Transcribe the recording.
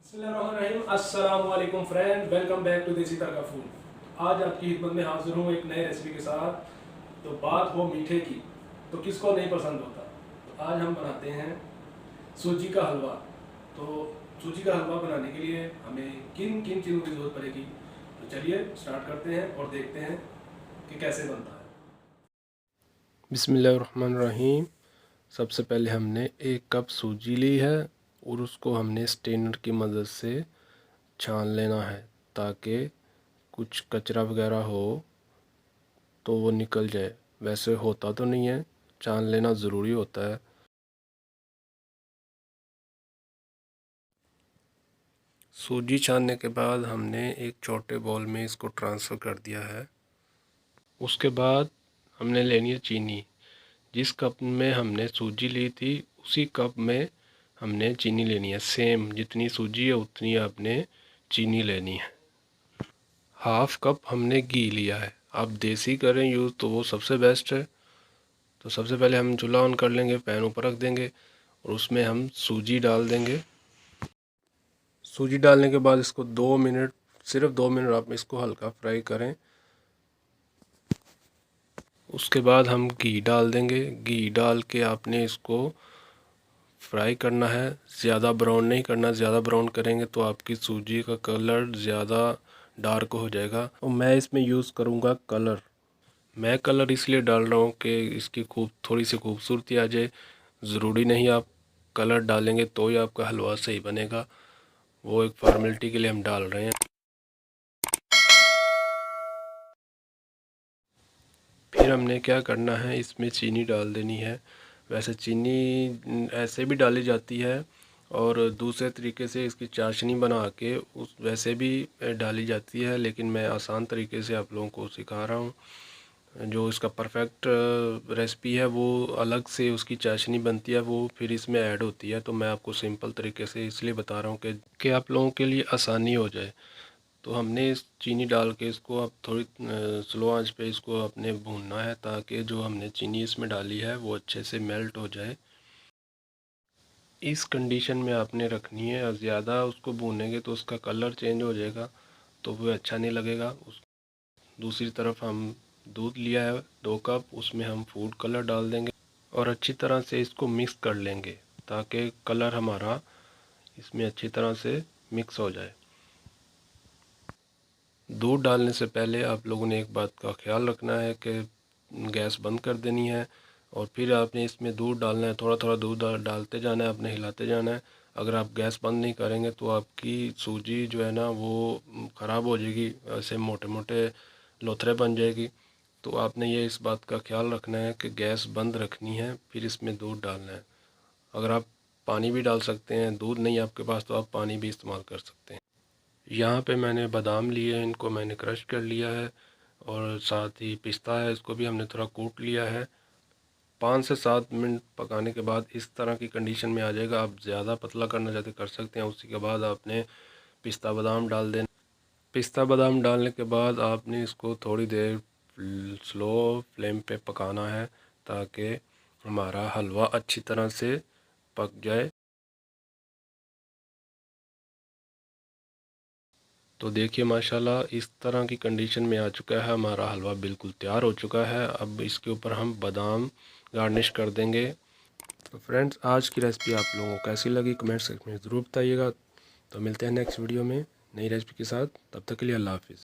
अस्सलामुअलैकुम friend, welcome back to देसी तड़का food. आज आपकी खिदमत में हाजिर हूँ एक नए रेसिपी के साथ। तो बात हो मीठे की, तो किसको नहीं पसंद होता। तो आज हम बनाते हैं सूजी का हलवा। तो सूजी का हलवा बनाने के लिए हमें किन किन चीज़ों की ज़रूरत पड़ेगी, तो चलिए स्टार्ट करते हैं और देखते हैं कि कैसे बनता है। बिस्मिल्लाहिर्रहमानिर्रहीम। सबसे पहले हमने 1 कप सूजी ली है और उसको हमने स्ट्रेनर की मदद से छान लेना है ताकि कुछ कचरा वगैरह हो तो वो निकल जाए। वैसे होता तो नहीं है, छान लेना ज़रूरी होता है। सूजी छानने के बाद हमने एक छोटे बॉल में इसको ट्रांसफ़र कर दिया है। उसके बाद हमने लेनी है चीनी। जिस कप में हमने सूजी ली थी उसी कप में हमने चीनी लेनी है। सेम जितनी सूजी है उतनी आपने चीनी लेनी है। 1/2 कप हमने घी लिया है। आप देसी करें यूज़ तो वो सबसे बेस्ट है। तो सबसे पहले हम चूल्हा ऑन कर लेंगे, पैन ऊपर रख देंगे और उसमें हम सूजी डाल देंगे। सूजी डालने के बाद इसको 2 मिनट, सिर्फ 2 मिनट आप इसको हल्का फ्राई करें। उसके बाद हम घी डाल देंगे। घी डाल के आपने इसको फ्राई करना है, ज़्यादा ब्राउन नहीं करना। ज़्यादा ब्राउन करेंगे तो आपकी सूजी का कलर ज़्यादा डार्क हो जाएगा। और मैं इसमें यूज़ करूँगा कलर। मैं कलर इसलिए डाल रहा हूँ कि इसकी थोड़ी सी खूबसूरती आ जाए। ज़रूरी नहीं आप कलर डालेंगे तो ही आपका हलवा सही बनेगा, वो एक फॉर्मेलिटी के लिए हम डाल रहे हैं। फिर हमने क्या करना है, इसमें चीनी डाल देनी है। वैसे चीनी ऐसे भी डाली जाती है और दूसरे तरीके से इसकी चाशनी बना के उस वैसे भी डाली जाती है, लेकिन मैं आसान तरीके से आप लोगों को सिखा रहा हूँ। जो इसका परफेक्ट रेसिपी है वो अलग से उसकी चाशनी बनती है, वो फिर इसमें ऐड होती है। तो मैं आपको सिंपल तरीके से इसलिए बता रहा हूँ कि आप लोगों के लिए आसानी हो जाए। तो हमने इस चीनी डाल के इसको अब थोड़ी स्लो आंच पे इसको अपने भूनना है ताकि जो हमने चीनी इसमें डाली है वो अच्छे से मेल्ट हो जाए। इस कंडीशन में आपने रखनी है। और ज़्यादा उसको भूनेंगे तो उसका कलर चेंज हो जाएगा, तो वो अच्छा नहीं लगेगा। दूसरी तरफ हम दूध लिया है 2 कप, उसमें हम फूड कलर डाल देंगे और अच्छी तरह से इसको मिक्स कर लेंगे ताकि कलर हमारा इसमें अच्छी तरह से मिक्स हो जाए। दूध डालने से पहले आप लोगों ने एक बात का ख्याल रखना है कि गैस बंद कर देनी है और फिर आपने इसमें दूध डालना है। थोड़ा थोड़ा दूध डालते जाना है, आपने हिलाते जाना है। अगर आप गैस बंद नहीं करेंगे तो आपकी सूजी जो है ना वो ख़राब हो जाएगी, ऐसे मोटे मोटे लोथरे बन जाएगी। तो आपने ये इस बात का ख्याल रखना है कि गैस बंद रखनी है, फिर इसमें दूध डालना है। अगर आप पानी भी डाल सकते हैं, दूध नहीं आपके पास तो आप पानी भी इस्तेमाल कर सकते हैं। यहाँ पे मैंने बादाम लिए हैं, इनको मैंने क्रश कर लिया है और साथ ही पिस्ता है, इसको भी हमने थोड़ा कूट लिया है। 5 से 7 मिनट पकाने के बाद इस तरह की कंडीशन में आ जाएगा। आप ज़्यादा पतला करना चाहते कर सकते हैं। उसी के बाद आपने पिस्ता बादाम डाल देना। पिस्ता बादाम डालने के बाद आपने इसको थोड़ी देर स्लो फ्लेम पे पकाना है ताकि हमारा हलवा अच्छी तरह से पक जाए। तो देखिए माशाल्लाह इस तरह की कंडीशन में आ चुका है, हमारा हलवा बिल्कुल तैयार हो चुका है। अब इसके ऊपर हम बादाम गार्निश कर देंगे। तो फ्रेंड्स, आज की रेसिपी आप लोगों को कैसी लगी कमेंट सेक्शन में ज़रूर बताइएगा। तो मिलते हैं नेक्स्ट वीडियो में नई रेसिपी के साथ। तब तक के लिए अल्लाह हाफिज़।